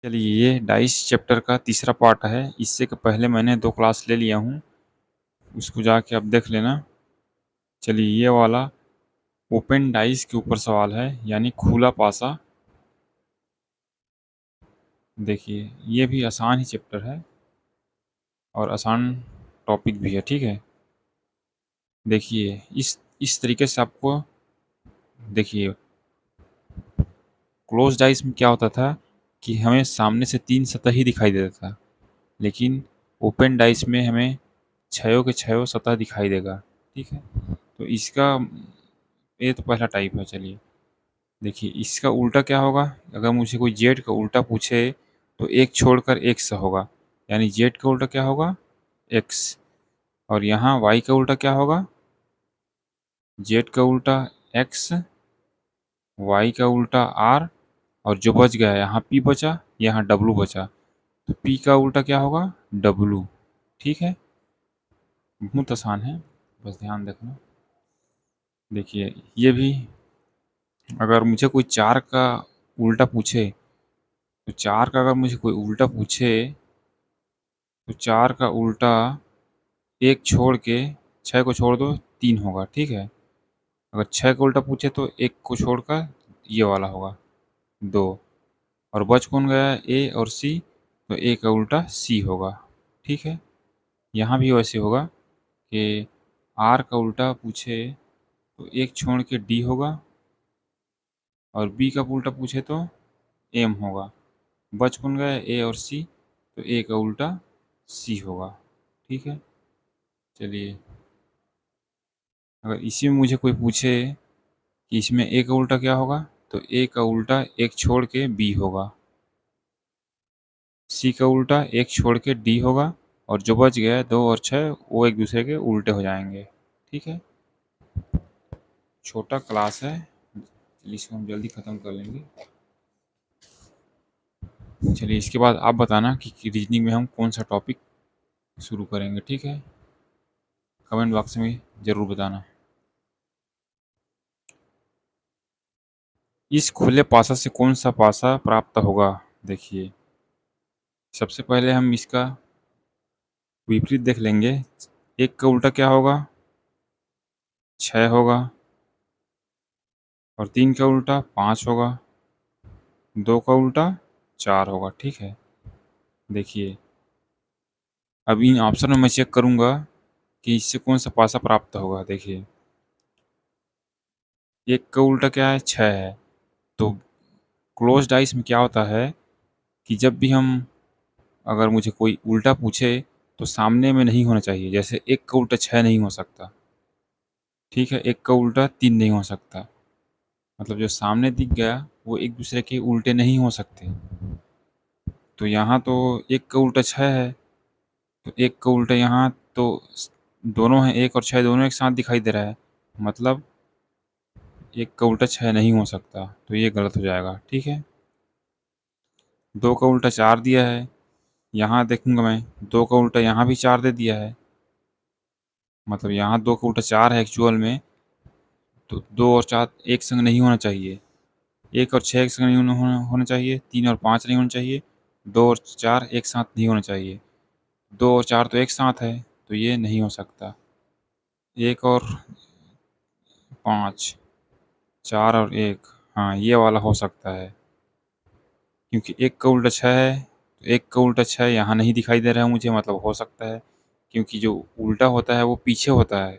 चलिए ये dice chapter का तीसरा पार्ट है। इससे के पहले मैंने 2 क्लास ले लिया हूँ, उसको जाके अब देख लेना। चलिए ये वाला ओपन डाइस के ऊपर सवाल है, यानी खुला पासा। देखिए ये भी आसान ही चैप्टर है और आसान टॉपिक भी है, ठीक है। देखिए इस तरीके से आपको देखिए क्लोज डाइस में क्या होता था कि हमें सामने से 3 सतह ही दिखाई देता था, लेकिन ओपन डाइस में हमें छयों के छयों सतह दिखाई देगा, ठीक है। तो इसका ये तो पहला टाइप है। चलिए देखिए इसका उल्टा क्या होगा। अगर मुझे कोई जेड का उल्टा पूछे तो एक छोड़कर एक्स होगा, यानी जेड का उल्टा क्या होगा, एक्स। और यहाँ वाई का उल्टा क्या होगा, जेड का उल्टा एक्स, वाई का उल्टा आर, और जो बच गया यहाँ पी बचा, यहाँ डब्लू बचा, तो पी का उल्टा क्या होगा, डब्लू। ठीक है, बहुत आसान है, बस ध्यान रखना। देखिए ये भी, अगर मुझे कोई चार का उल्टा पूछे तो चार का अगर मुझे कोई उल्टा पूछे तो चार का उल्टा एक छोड़ के छः को छोड़ दो, तीन होगा, ठीक है। अगर छः का उल्टा पूछे तो एक को छोड़कर ये वाला होगा, दो। और बच कौन गया, ए और सी, तो ए का उल्टा सी होगा, ठीक है। यहाँ भी वैसे होगा कि आर का उल्टा पूछे तो एक छोड़ के डी होगा, और बी का उल्टा पूछे तो एम होगा। बच कौन गया, ए और सी, तो ए का उल्टा सी होगा, ठीक है। चलिए अगर इसी में मुझे कोई पूछे कि इसमें ए का उल्टा क्या होगा, तो ए का उल्टा एक छोड़ के बी होगा, सी का उल्टा एक छोड़ के डी होगा, और जो बच गया है दो और छः वो एक दूसरे के उल्टे हो जाएंगे, ठीक है। छोटा क्लास है, इसको हम जल्दी ख़त्म कर लेंगे। चलिए इसके बाद आप बताना कि रीजनिंग में हम कौन सा टॉपिक शुरू करेंगे, ठीक है। कमेंट बॉक्स में ज़रूर बताना। इस खुले पासा से कौन सा पासा प्राप्त होगा। देखिए सबसे पहले हम इसका विपरीत देख लेंगे। एक का उल्टा क्या होगा, छः होगा, और तीन का उल्टा पाँच होगा, दो का उल्टा चार होगा, ठीक है। देखिए अब इन ऑप्शन में मैं चेक करूँगा कि इससे कौन सा पासा प्राप्त होगा। देखिए एक का उल्टा क्या है, छः है, तो क्लोज डाइस में क्या होता है कि जब भी हम, अगर मुझे कोई उल्टा पूछे तो सामने में नहीं होना चाहिए। जैसे एक का उल्टा छः नहीं हो सकता, ठीक है, एक का उल्टा तीन नहीं हो सकता, मतलब जो सामने दिख गया वो एक दूसरे के उल्टे नहीं हो सकते। तो यहाँ तो एक का उल्टा छः है, तो एक का उल्टा यहाँ तो दोनों हैं, एक और छः दोनों एक साथ दिखाई दे रहा है, मतलब एक का उल्टा छः नहीं हो सकता, तो ये गलत हो जाएगा, ठीक है। दो का उल्टा चार दिया है, यहाँ देखूंगा मैं दो का उल्टा यहाँ भी चार दे दिया है, मतलब यहाँ दो का उल्टा चार है एक्चुअल में, तो दो और चार एक संग नहीं होना चाहिए, एक और छः एक संग नहीं होना चाहिए, तीन और पाँच नहीं होना चाहिए, दो और चार एक साथ नहीं होना चाहिए, दो और चार तो एक साथ है, तो ये नहीं हो सकता। एक और पाँच, चार और एक, हाँ ये वाला हो सकता है, क्योंकि एक का उल्टा छः है, तो एक का उल्टा छः यहाँ नहीं दिखाई दे रहा है मुझे, मतलब हो सकता है, क्योंकि जो उल्टा होता है वो पीछे होता है।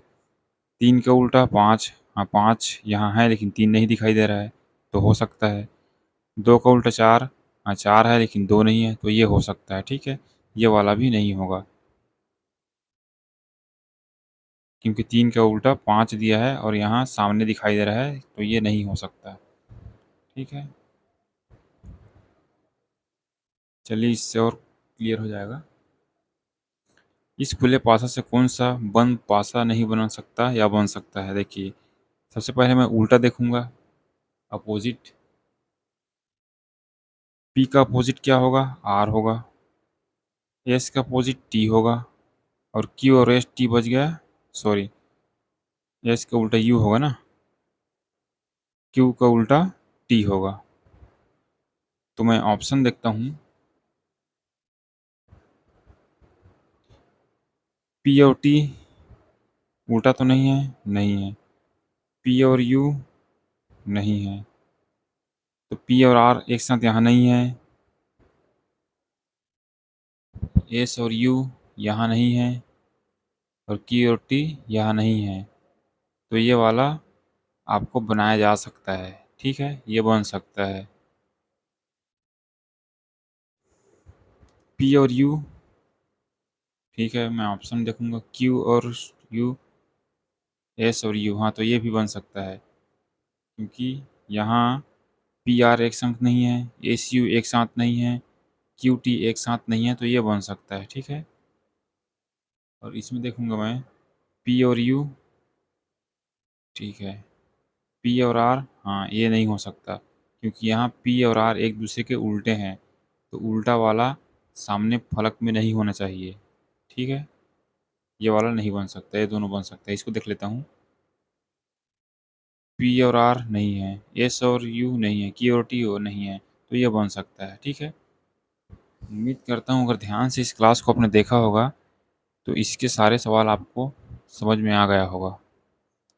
तीन का उल्टा पाँच, हाँ पाँच यहाँ है लेकिन तीन नहीं दिखाई दे रहा है, तो हो सकता है। दो का उल्टा चार, हाँ चार है लेकिन दो नहीं है, तो ये हो सकता है, ठीक है। ये वाला भी नहीं होगा, क्योंकि तीन का उल्टा पाँच दिया है और यहाँ सामने दिखाई दे रहा है, तो ये नहीं हो सकता, ठीक है। चलिए इससे और क्लियर हो जाएगा। इस खुले पासा से कौन सा बंद पासा नहीं बन सकता या बन सकता है। देखिए सबसे पहले मैं उल्टा देखूंगा, अपोजिट। पी का अपोजिट क्या होगा, आर होगा। एस का अपोजिट टी होगा, और क्यू और एस टी बच गया, सॉरी एस का उल्टा यू होगा ना, क्यू का उल्टा टी होगा। तो मैं ऑप्शन देखता हूँ, पी और टी उल्टा तो नहीं है? नहीं है। पी और यू नहीं है। तो पी और आर एक साथ यहाँ नहीं है। एस और यू यहाँ नहीं है। और की और टी यहाँ नहीं है। तो ये वाला आपको बनाया जा सकता है। ठीक है, ये बन सकता है। पी और यू, ठीक है, मैं ऑप्शन देखूंगा। क्यू और यू, एस और यू, हाँ तो ये भी बन सकता है, क्योंकि यहाँ पी आर एक साथ नहीं है, एस यू एक साथ नहीं है, क्यू टी एक साथ नहीं है, तो ये बन सकता है। ठीक है, और इसमें देखूंगा मैं पी और यू, ठीक है, पी और आर, हाँ ये नहीं हो सकता, क्योंकि यहाँ पी और आर एक दूसरे के उल्टे हैं, तो उल्टा वाला सामने फलक में नहीं होना चाहिए। ठीक है, ये वाला नहीं बन सकता, ये दोनों बन सकता है। इसको देख लेता हूँ। पी और आर नहीं है, एस और यू नहीं है, की और टी और नहीं है, तो ये बन सकता है। ठीक है, उम्मीद करता हूँ अगर ध्यान से इस क्लास को आपने देखा होगा तो इसके सारे सवाल आपको समझ में आ गया होगा।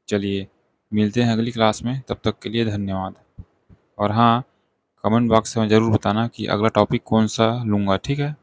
चलिए, मिलते हैं अगली क्लास में, तब तक के लिए धन्यवाद। और हाँ, कमेंट बॉक्स में ज़रूर बताना कि अगला टॉपिक कौन सा लूँगा। ठीक है।